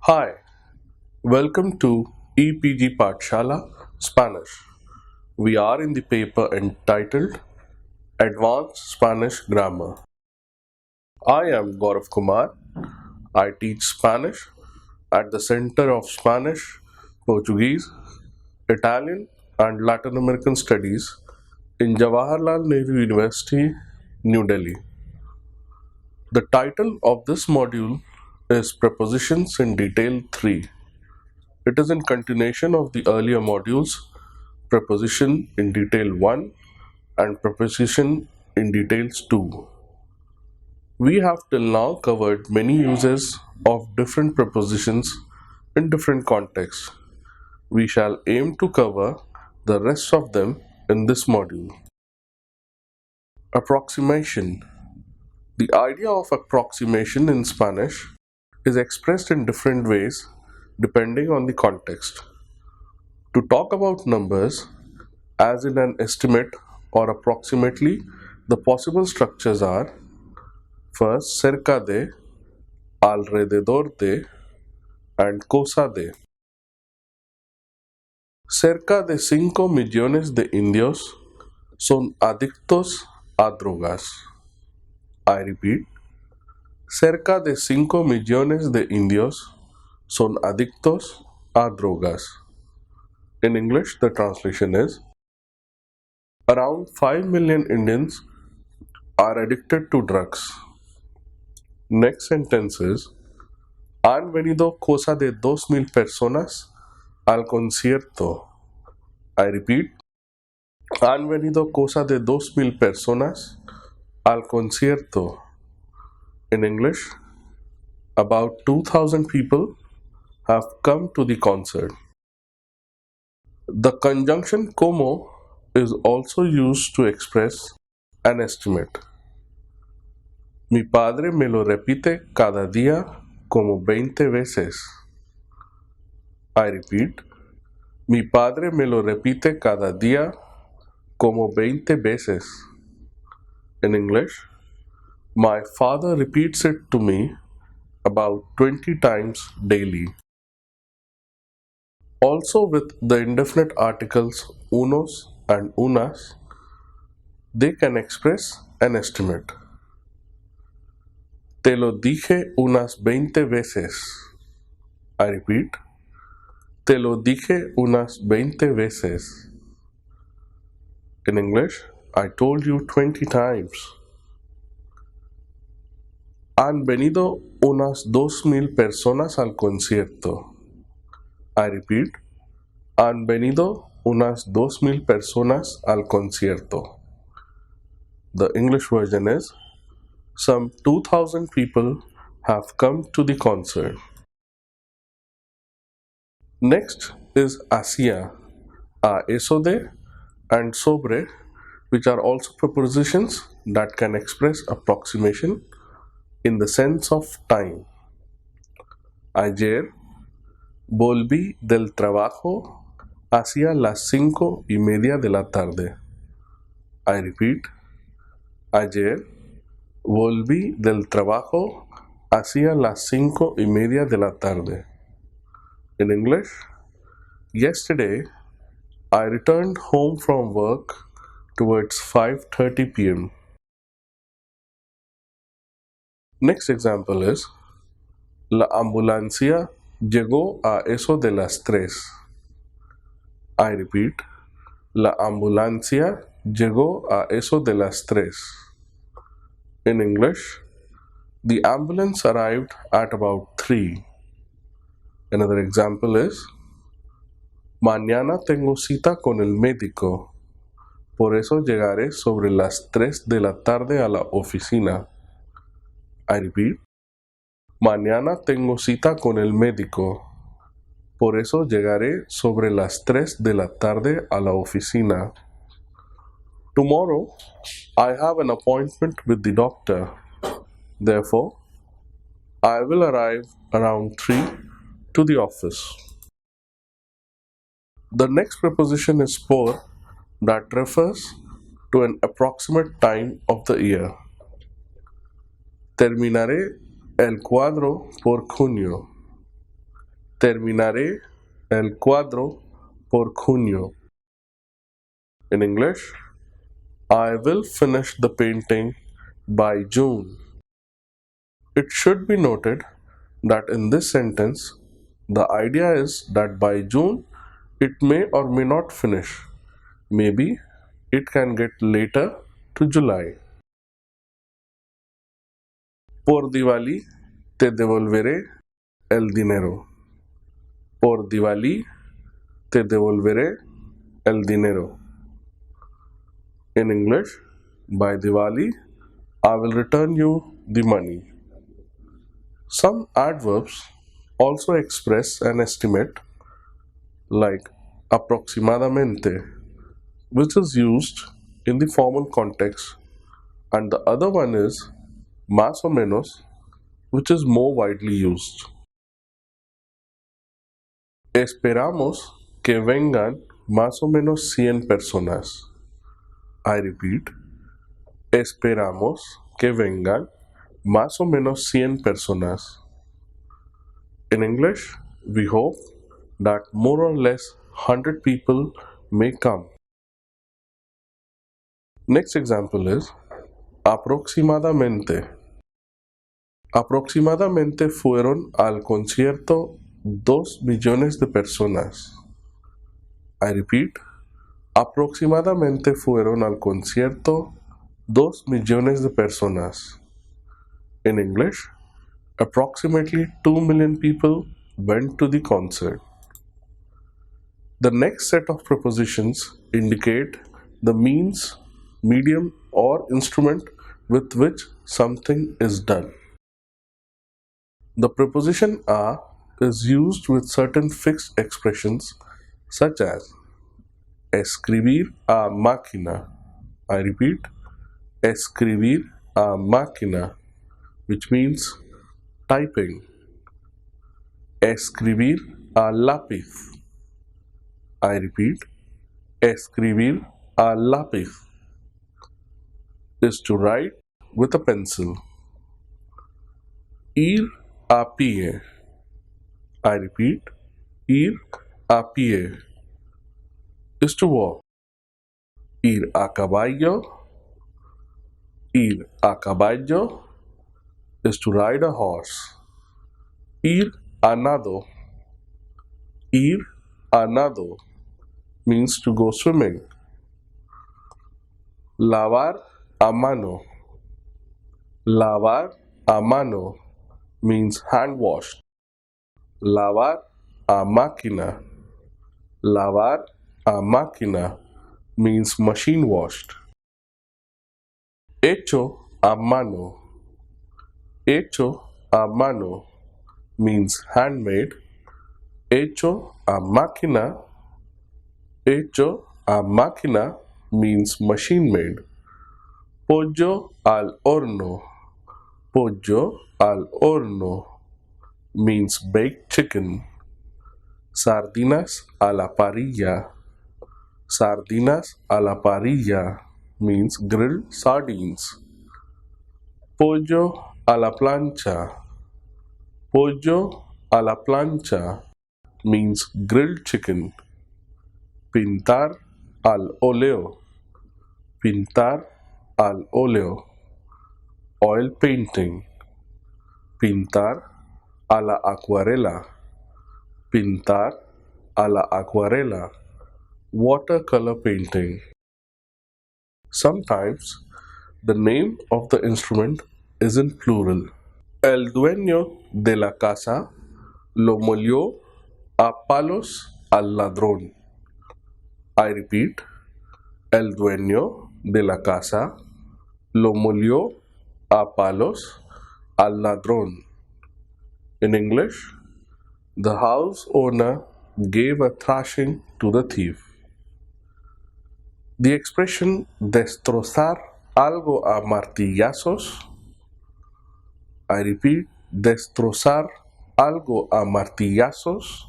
Hi, welcome to EPG Pathshala Spanish. We are in the paper entitled Advanced Spanish Grammar. I am Gaurav Kumar. I teach Spanish at the Center of Spanish, Portuguese, Italian, and Latin American Studies in Jawaharlal Nehru University, New Delhi. The title of this module is Prepositions in Detail 3. It is in continuation of the earlier modules Preposition in Detail 1 and Preposition in Details 2. We have till now covered many uses of different prepositions in different contexts. We shall aim to cover the rest of them in this module. Approximation. The idea of approximation in Spanish is expressed in different ways depending on the context. To talk about numbers, as in an estimate or approximately, the possible structures are first cerca de, alrededor de, and cosa de. Cerca de 5 millones de indios son adictos a drogas. I repeat, cerca de 5 millones de indios son adictos a drogas. In English, the translation is around 5 million Indians are addicted to drugs. Next sentence is han venido cosa de 2,000 personas al concierto. I repeat, han venido cosa de 2,000 personas al concierto. In English, about 2,000 people have come to the concert. The conjunction como is also used to express an estimate. Mi padre me lo repite cada día como 20 veces. I repeat, mi padre me lo repite cada día como 20 veces. In English, my father repeats it to me about 20 times daily. Also, with the indefinite articles unos and unas, they can express an estimate. Te lo dije unas 20 veces. I repeat, te lo dije unas 20 veces. In English, I told you 20 times. Han venido unas 2,000 personas al concierto. I repeat, han venido unas 2,000 personas al concierto. The English version is some 2,000 people have come to the concert. Next is hacia, a eso de, and sobre, which are also prepositions that can express approximation in the sense of time. Ayer volví del trabajo hacia las 5:30 de la tarde. I repeat, ayer volví del trabajo hacia las 5:30 de la tarde. In English, yesterday I returned home from work towards 5:30 p.m. Next example is la ambulancia llegó a eso de las 3. I repeat, la ambulancia llegó a eso de las 3. In English, the ambulance arrived at about 3. Another example is mañana tengo cita con el médico, por eso llegaré sobre las 3 de la tarde a la oficina. I repeat, mañana tengo cita con el médico, por eso llegaré sobre las 3 de la tarde a la oficina. Tomorrow, I have an appointment with the doctor. Therefore, I will arrive around 3 to the office. The next preposition is por, that refers to an approximate time of the year. Terminaré el cuadro por junio. Terminaré el cuadro por junio. In English, I will finish the painting by June. It should be noted that in this sentence, the idea is that by June it may or may not finish. Maybe it can get later to July. Por Diwali te devolveré el dinero. Por Diwali te devolveré el dinero. In English, by Diwali, I will return you the money. Some adverbs also express an estimate, like aproximadamente, which is used in the formal context, and the other one is más o menos, which is more widely used. Esperamos que vengan más o menos 100 personas. I repeat, esperamos que vengan más o menos 100 personas. In English, we hope that more or less 100 people may come. Next example is aproximadamente. Aproximadamente fueron al concierto 2 millones de personas. I repeat, aproximadamente fueron al concierto 2 millones de personas. In English, approximately 2 million people went to the concert. The next set of prepositions indicate the means, medium, or instrument with which something is done. The preposition a is used with certain fixed expressions such as escribir a máquina. I repeat, escribir a máquina, which means typing. Escribir a lápiz. I repeat, escribir a lápiz is to write with a pencil. Ir a pie. I repeat, ir a pie is to walk. Ir a caballo. Ir a caballo is to ride a horse. Ir a nado. Ir a nado means to go swimming. Lavar a mano. Lavar a mano means hand washed. Lavar a máquina. Lavar a máquina means machine washed. Hecho a mano. Hecho a mano means handmade. Hecho a máquina. Hecho a máquina means machine made. Pollo al horno. Pollo al horno means baked chicken. Sardinas a la parrilla. Sardinas a la parrilla means grilled sardines. Pollo a la plancha. Pollo a la plancha means grilled chicken. Pintar al óleo. Pintar al óleo. Oil painting. Pintar a la acuarela. Pintar a la acuarela. Watercolor painting. Sometimes the name of the instrument is in plural. El dueño de la casa lo molió a palos al ladrón. I repeat, el dueño de la casa lo molió a palos al ladrón. In English, the house owner gave a thrashing to the thief. The expression destrozar algo a martillazos. I repeat, destrozar algo a martillazos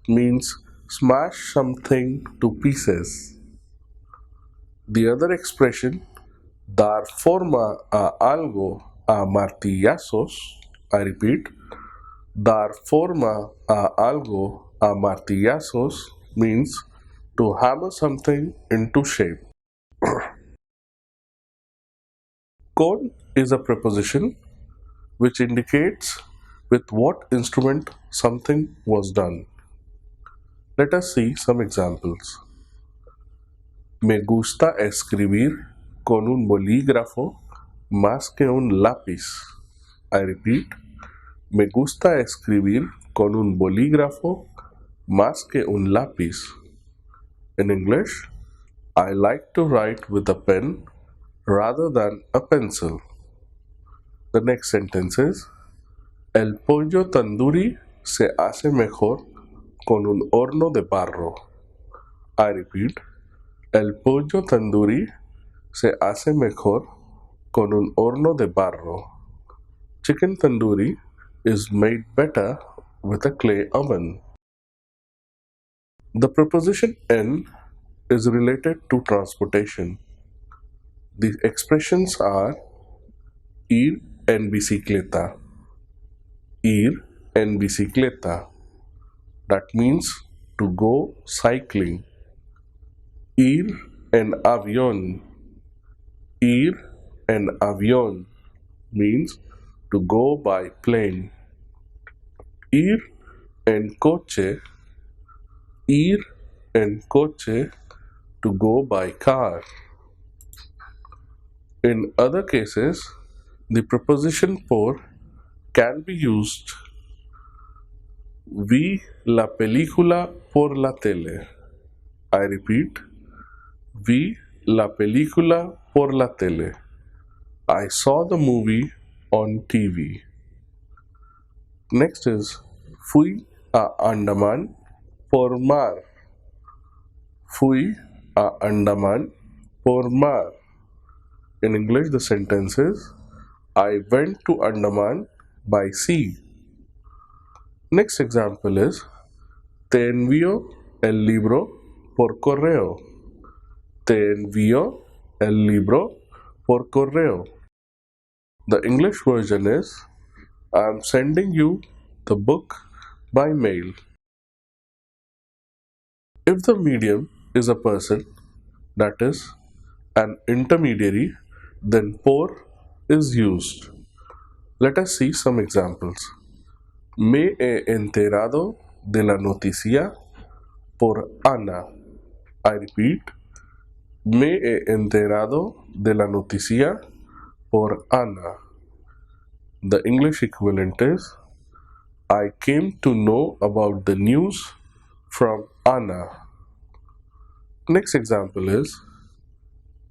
means smash something to pieces. The other expression, dar forma a algo a martillazos, I repeat, Dar forma a algo a martillazos means to hammer something into shape. Con is a preposition which indicates with what instrument something was done. Let us see some examples. Me gusta escribir con un bolígrafo más que un lápiz. I repeat, me gusta escribir con un bolígrafo más que un lápiz. In English, I like to write with a pen rather than a pencil. The next sentence is, el pollo tandoori se hace mejor con un horno de barro. I repeat, el pollo tandoori se hace mejor con un horno de barro. Chicken tandoori is made better with a clay oven. The preposition en is related to transportation. The expressions are ir en bicicleta. Ir en bicicleta. That means to go cycling. Ir en avión. Ir en avión means to go by plane. Ir en coche. Ir en coche to go by car. In other cases, the preposition por can be used. Vi la película por la tele. I repeat, vi la película por la tele. I saw the movie on TV. Next is fui a Andaman por mar. Fui a Andaman por mar. In English, the sentence is, I went to Andaman by sea. Next example is, te envío el libro por correo. Te envío el libro por correo. The English version is, I am sending you the book by mail. If the medium is a person, that is, an intermediary, then por is used. Let us see some examples. Me he enterado de la noticia por Ana. I repeat, me he enterado de la noticia por Ana. The English equivalent is, I came to know about the news from Ana. Next example is,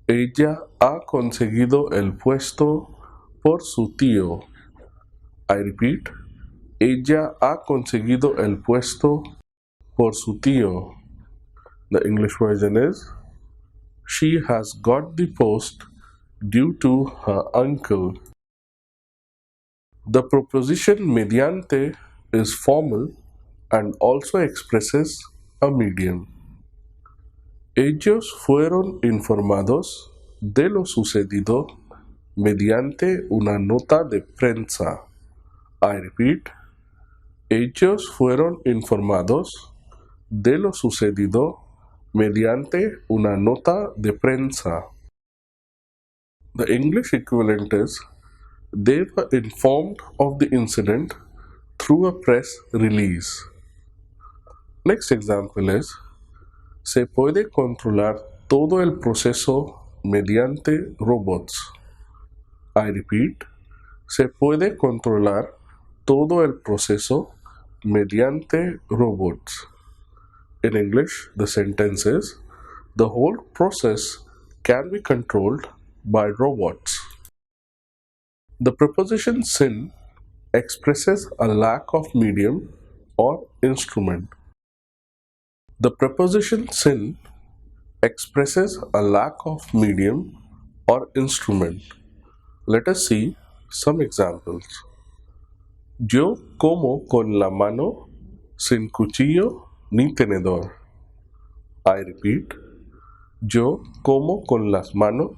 ella ha conseguido el puesto por su tío. I repeat, ella ha conseguido el puesto por su tío. The English version is, she has got the post due to her uncle. The preposition mediante is formal and also expresses a medium. Ellos fueron informados de lo sucedido mediante una nota de prensa. I repeat, ellos fueron informados de lo sucedido mediante una nota de prensa. The English equivalent is, they were informed of the incident through a press release. Next example is, se puede controlar todo el proceso mediante robots. I repeat, se puede controlar todo el proceso mediante robots. In English, the sentence is, the whole process can be controlled by robots. The preposition sin expresses a lack of medium or instrument. The preposition sin expresses a lack of medium or instrument. Let us see some examples. Yo como con la mano sin cuchillo ni tenedor. I repeat, yo como con las manos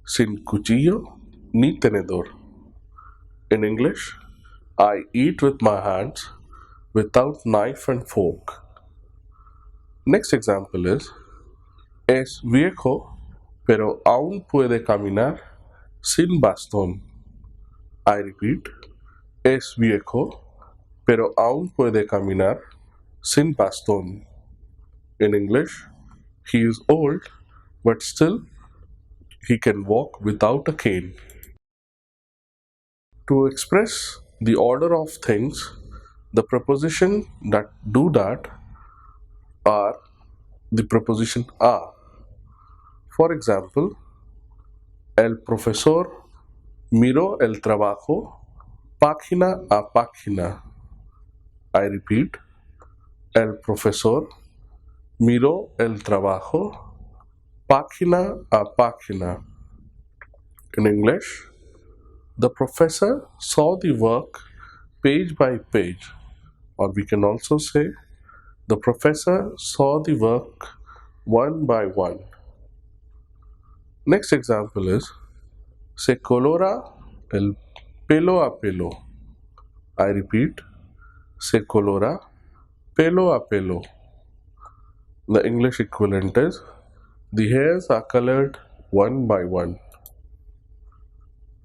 sin cuchillo ni tenedor. In English, I eat with my hands without knife and fork. Next example is es viejo pero aún puede caminar sin bastón. I repeat, es viejo pero aún puede caminar sin bastón. In English, he is old but still he can walk without a cane. To express the order of things, the preposition that do that are the preposition a. For example, el profesor miró el trabajo página a página. I repeat, el profesor miró el trabajo página a página. In English, the professor saw the work page by page, or we can also say the professor saw the work one by one. Next example is se colora el pelo a pelo. I repeat, se colora pelo a pelo. The English equivalent is the hairs are colored one by one.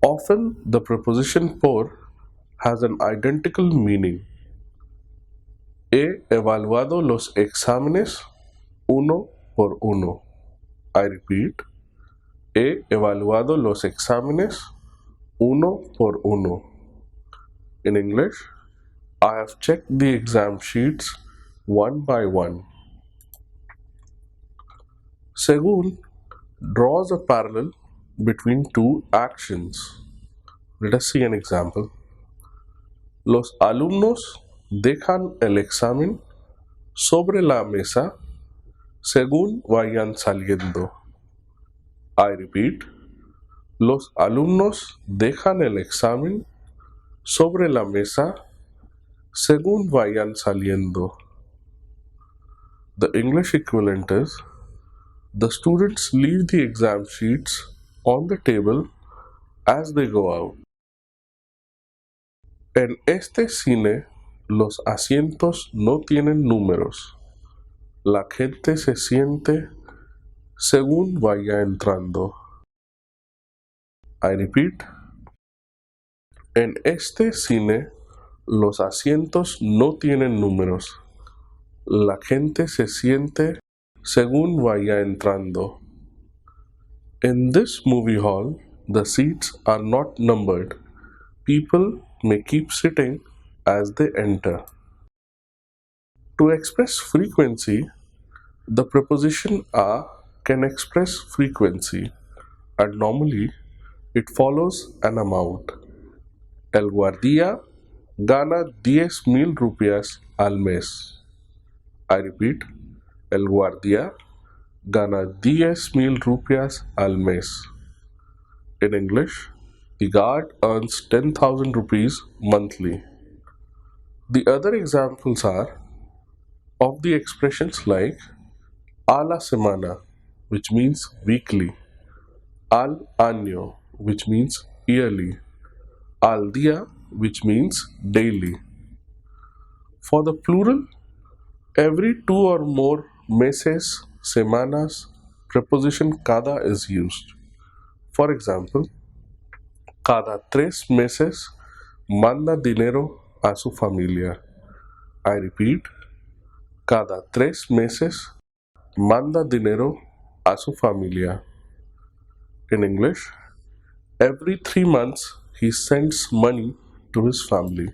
Often the preposition por has an identical meaning. He evaluado los exámenes uno por uno. I repeat, he evaluado los exámenes uno por uno. In English, I have checked the exam sheets one by one. Según draws a parallel between two actions. Let us see an example. Los alumnos dejan el examen sobre la mesa según vayan saliendo. I repeat, los alumnos dejan el examen sobre la mesa según vayan saliendo. The English equivalent is the students leave the exam sheets on the table as they go out. En este cine, los asientos no tienen números. La gente se siente según vaya entrando. I repeat. En este cine, los asientos no tienen números. La gente se siente según vaya entrando. In this movie hall, the seats are not numbered. People may keep sitting as they enter. To express frequency, the preposition a can express frequency, and normally it follows an amount. El guardia gana 10,000 rupias al mes. I repeat, el guardia gana 10,000 rupias al mes. In English, the guard earns 10,000 rupees monthly. The other examples are of the expressions like a la semana, which means weekly, al año, which means yearly, al día, which means daily. For the plural, every two or more meses, semanas, preposition cada is used. For example, cada 3 meses manda dinero a su familia. I repeat, cada 3 meses manda dinero a su familia. In English, every 3 months he sends money to his family.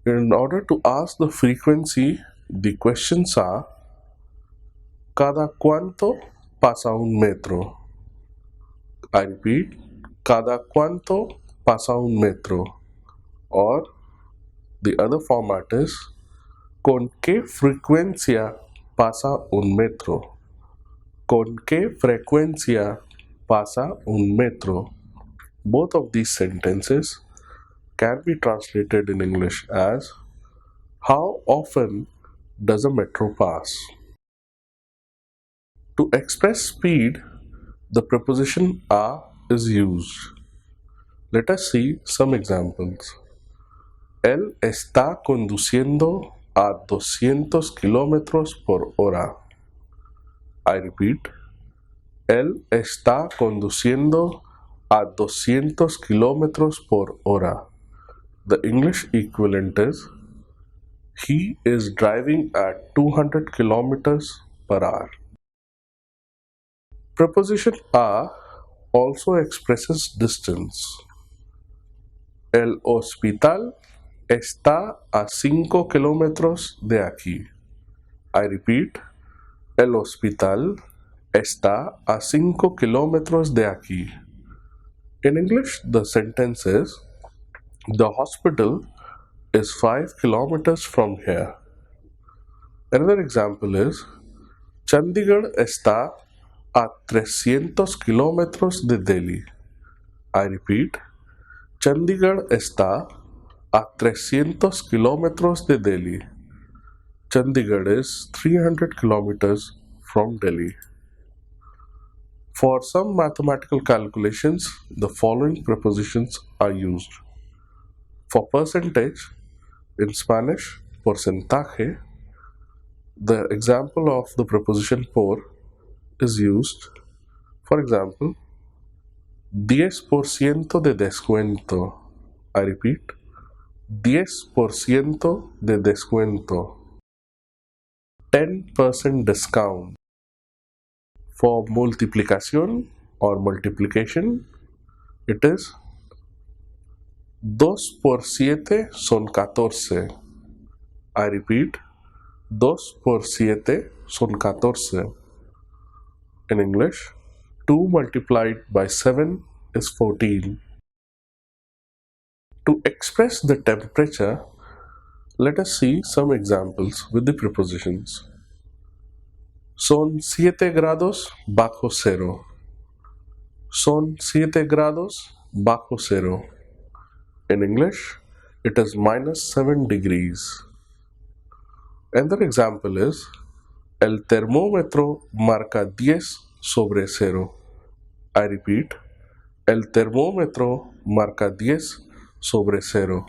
In order to ask the frequency, the questions are: ¿cada cuánto pasa un metro? I repeat, ¿cada cuánto pasa un metro? Or the other format is: ¿con qué frecuencia pasa un metro? ¿Con qué frecuencia pasa un metro? Both of these sentences can be translated in English as how often does a metro pass? To express speed, the preposition a is used. Let us see some examples. Él está conduciendo a 200 kilómetros por hora. I repeat. Él está conduciendo a 200 kilómetros por hora. The English equivalent is he is driving at 200 kilometers per hour. Preposition a also expresses distance. El hospital está a 5 kilómetros de aquí. I repeat, el hospital está a 5 kilómetros de aquí. In English, the sentence is, the hospital is 5 kilometers from here. Another example is, Chandigarh está a 300 kilómetros de Delhi. I repeat, Chandigarh está a 300 kilómetros de Delhi. Chandigarh is 300 kilometers from Delhi. For some mathematical calculations, the following prepositions are used. For percentage, in Spanish, porcentaje, the example of the preposition por is used. For example, 10% de descuento. I repeat, 10% de descuento. 10% discount. For multiplicación or multiplication, it is 2 por 7 son 14. I repeat, 2 por 7 son 14. In English, 2 multiplied by 7 is 14. To express the temperature, let us see some examples with the prepositions. Son 7 grados bajo cero. Son 7 grados bajo cero. In English, it is minus 7 degrees. Another example is, el termómetro marca 10 sobre cero. I repeat, el termómetro marca 10 sobre cero.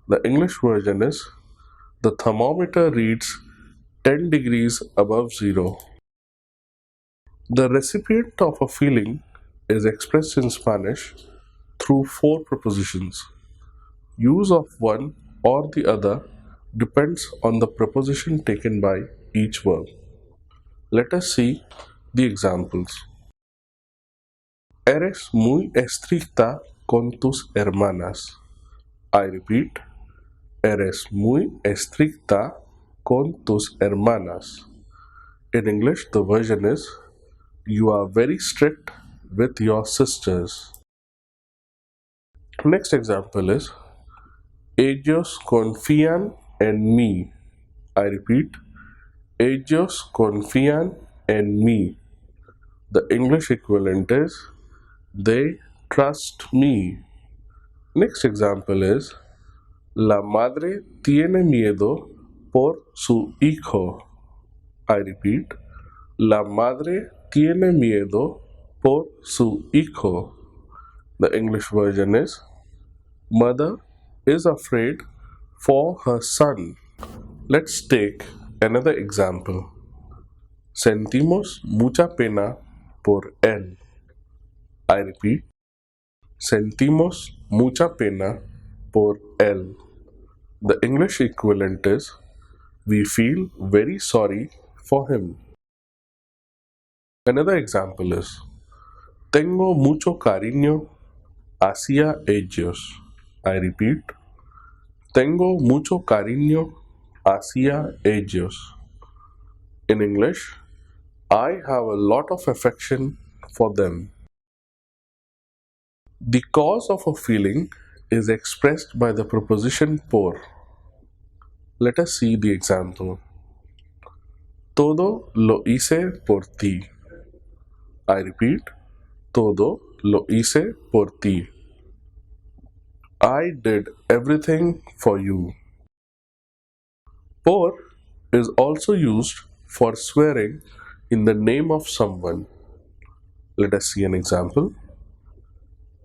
The English version is, the thermometer reads 10 degrees above zero. The recipient of a feeling is expressed in Spanish through 4 prepositions. Use of one or the other depends on the preposition taken by each verb. Let us see the examples. Eres muy estricta con tus hermanas. I repeat, eres muy estricta con tus hermanas. In English, the version is, you are very strict with your sisters. Next example is, ellos confían en mí. I repeat, ellos confían en mí. The English equivalent is, they trust me. Next example is, la madre tiene miedo por su hijo. I repeat, la madre tiene miedo por su hijo. The English version is, mother is afraid for her son. Let's take another example. Sentimos mucha pena por él. I repeat, sentimos mucha pena por él. The English equivalent is, we feel very sorry for him. Another example is, tengo mucho cariño hacia ellos. I repeat, tengo mucho cariño hacia ellos. In English, I have a lot of affection for them. The cause of a feeling is expressed by the preposition por. Let us see the example. Todo lo hice por ti. I repeat, todo lo hice por ti. I did everything for you. Por is also used for swearing in the name of someone. Let us see an example.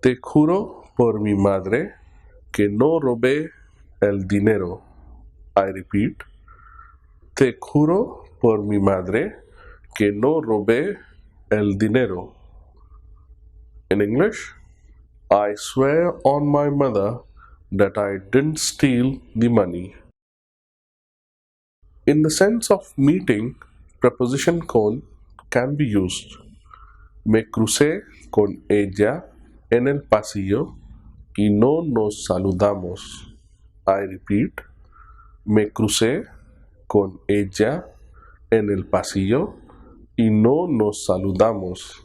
Te juro por mi madre que no robé el dinero. I repeat. Te juro por mi madre que no robé el dinero. In English, I swear on my mother that I didn't steal the money. In the sense of meeting, preposition con can be used. Me crucé con ella en el pasillo y no nos saludamos. I repeat. Me crucé con ella en el pasillo y no nos saludamos.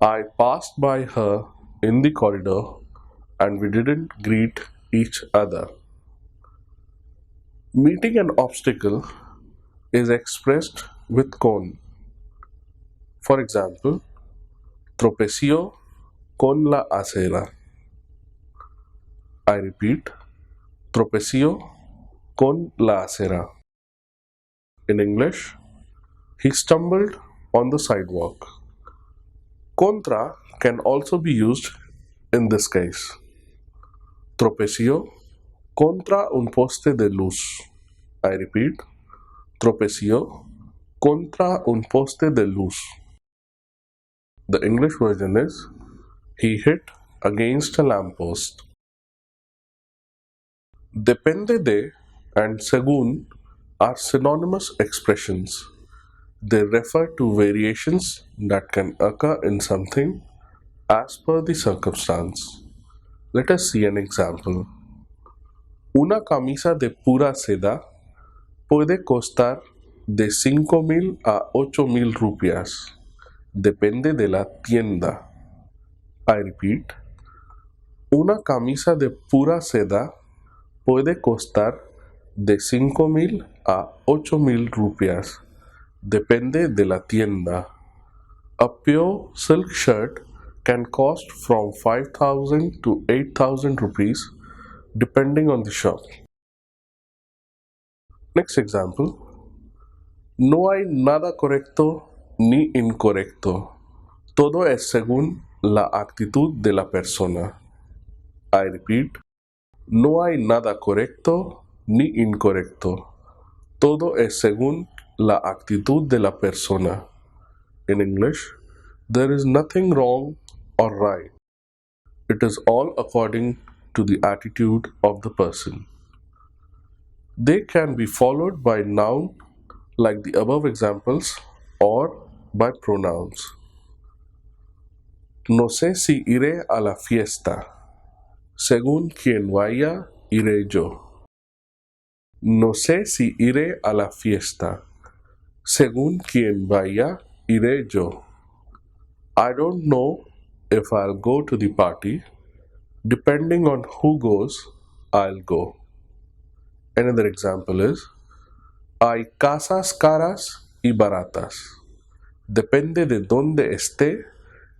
I passed by her in the corridor and we didn't greet each other. Meeting an obstacle is expressed with con. For example, tropeció con la acera. I repeat, tropeció con la acera. In English, he stumbled on the sidewalk. Contra can also be used in this case. Tropeció contra un poste de luz. I repeat, tropeció contra un poste de luz. The English version is, he hit against a lamppost. Depende de and según are synonymous expressions. They refer to variations that can occur in something as per the circumstance. Let us see an example. Una camisa de pura seda puede costar de 5,000 a 8,000 rupias. Depende de la tienda. I repeat. Una camisa de pura seda puede costar de 5,000 a 8,000 rupias. Depende de la tienda. A pure silk shirt can cost from 5,000 to 8,000 rupees depending on the shop. Next example. No hay nada correcto ni incorrecto. Todo es según la actitud de la persona. I repeat. No hay nada correcto ni incorrecto. Todo es según la actitud de la persona. In English, there is nothing wrong or right. It is all according to the attitude of the person. They can be followed by noun like the above examples or by pronouns. No sé si iré a la fiesta. Según quien vaya, iré yo. No sé si iré a la fiesta. Según quien vaya, iré yo. I don't know if I'll go to the party. Depending on who goes, I'll go. Another example is, hay casas caras y baratas. Depende de dónde esté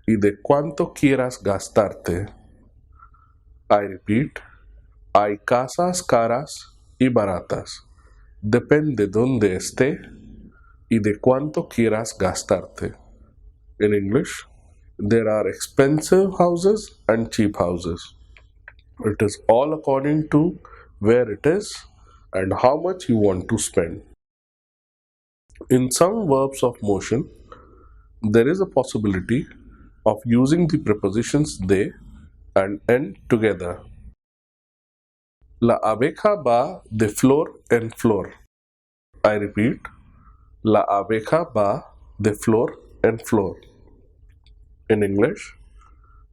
y de cuánto quieras gastarte. I repeat, hay casas caras y baratas. Depende de dónde esté y de cuánto quieras gastarte. In English, there are expensive houses and cheap houses. It is all according to where it is and how much you want to spend. In some verbs of motion, there is a possibility of using the prepositions de and en together. La abeja va de flor en flor. I repeat, la abeja va de flor en flor. In English,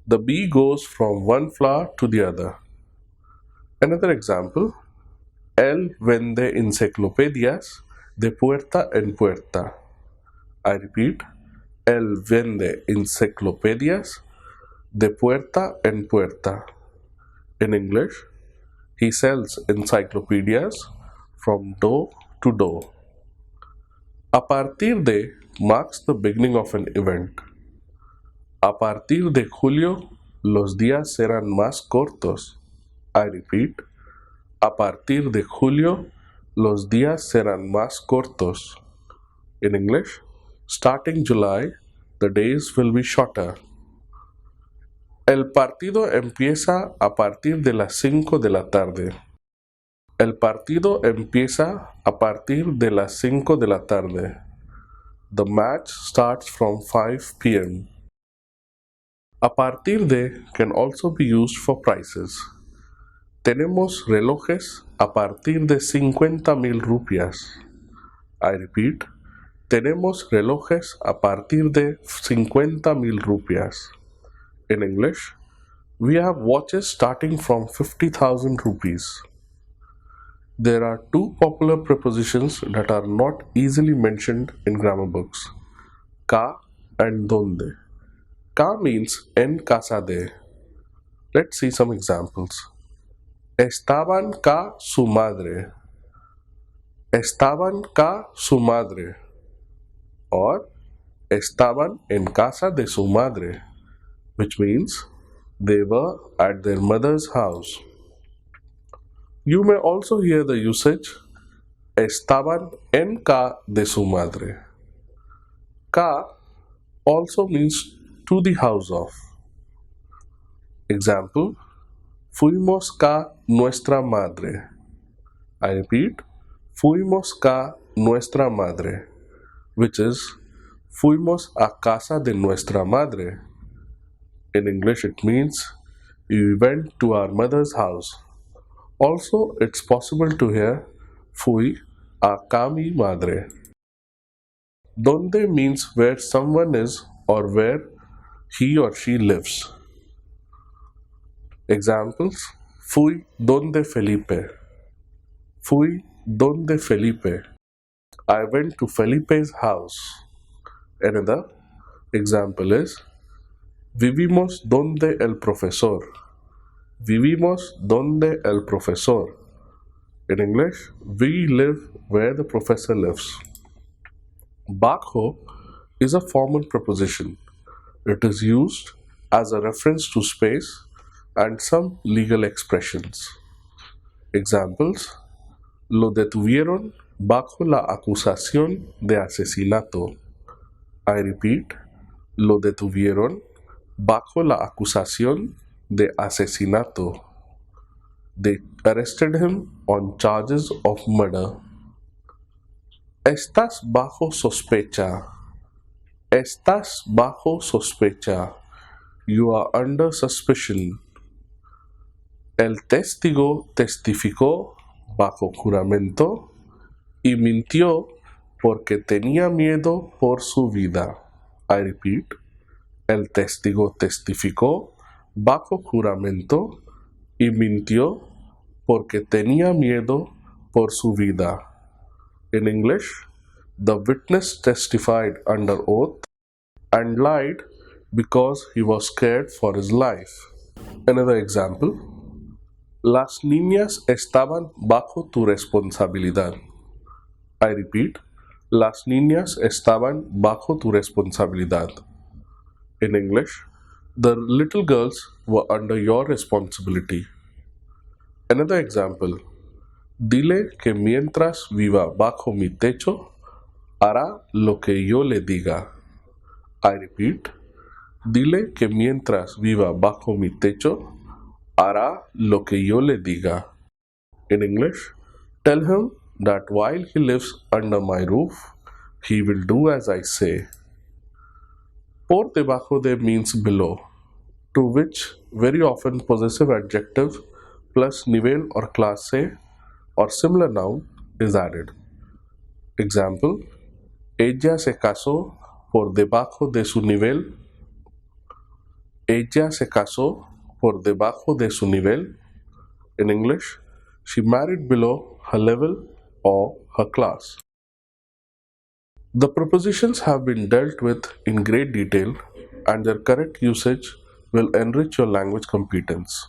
the bee goes from one flower to the other. Another example, él vende enciclopedias de puerta en puerta. I repeat, él vende enciclopedias de puerta en puerta. In English, he sells encyclopedias from door to door. A partir de marks the beginning of an event. A partir de julio, los días serán más cortos. I repeat, a partir de julio, los días serán más cortos. In English, starting July, the days will be shorter. El partido empieza a partir de las 5 de la tarde. El partido empieza a partir de las 5 de la tarde. The match starts from 5 p.m. A partir de can also be used for prices. Tenemos relojes a partir de 50,000 rupias. I repeat, tenemos relojes a partir de 50,000 rupias. In English, we have watches starting from 50,000 rupees. There are two popular prepositions that are not easily mentioned in grammar books, ka and donde. Ka means en casa de. Let's see some examples. Estaban ca su madre. Estaban ca su madre. Or estaban en casa de su madre, which means they were at their mother's house. You may also hear the usage estaban en ca de su madre. Ca also means to the house of. Example, fuimos ca nuestra madre. I repeat, fuimos ca nuestra madre, which is fuimos a casa de nuestra madre. In English, it means we went to our mother's house. Also, it's possible to hear fui a ca mi madre. Donde means where someone is or where he or she lives. Examples, fui donde Felipe. Fui donde Felipe. I went to Felipe's house. Another example is vivimos donde el profesor. Vivimos donde el profesor. In English, we live where the professor lives. Bajo is a formal preposition. It is used as a reference to space and some legal expressions. Examples, lo detuvieron bajo la acusación de asesinato. I repeat, lo detuvieron bajo la acusación de asesinato. They arrested him on charges of murder. Estás bajo sospecha. Estás bajo sospecha. You are under suspicion. El testigo testificó bajo juramento y mintió porque tenía miedo por su vida. I repeat, el testigo testificó bajo juramento y mintió porque tenía miedo por su vida. In English, the witness testified under oath and lied because he was scared for his life. Another example, las niñas estaban bajo tu responsabilidad. I repeat, las niñas estaban bajo tu responsabilidad. In English, the little girls were under your responsibility. Another example, dile que mientras viva bajo mi techo, hará lo que yo le diga. I repeat, dile que mientras viva bajo mi techo, hará lo que yo le diga. In English, tell him that while he lives under my roof, he will do as I say. Por debajo de means below, to which very often possessive adjective plus nivel or clase or similar noun is added. Example, ella se casó por debajo de su nivel. Ella se casó por debajo de su nivel. In English, she married below her level or her class. The prepositions have been dealt with in great detail, and their correct usage will enrich your language competence.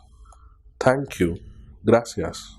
Thank you. Gracias.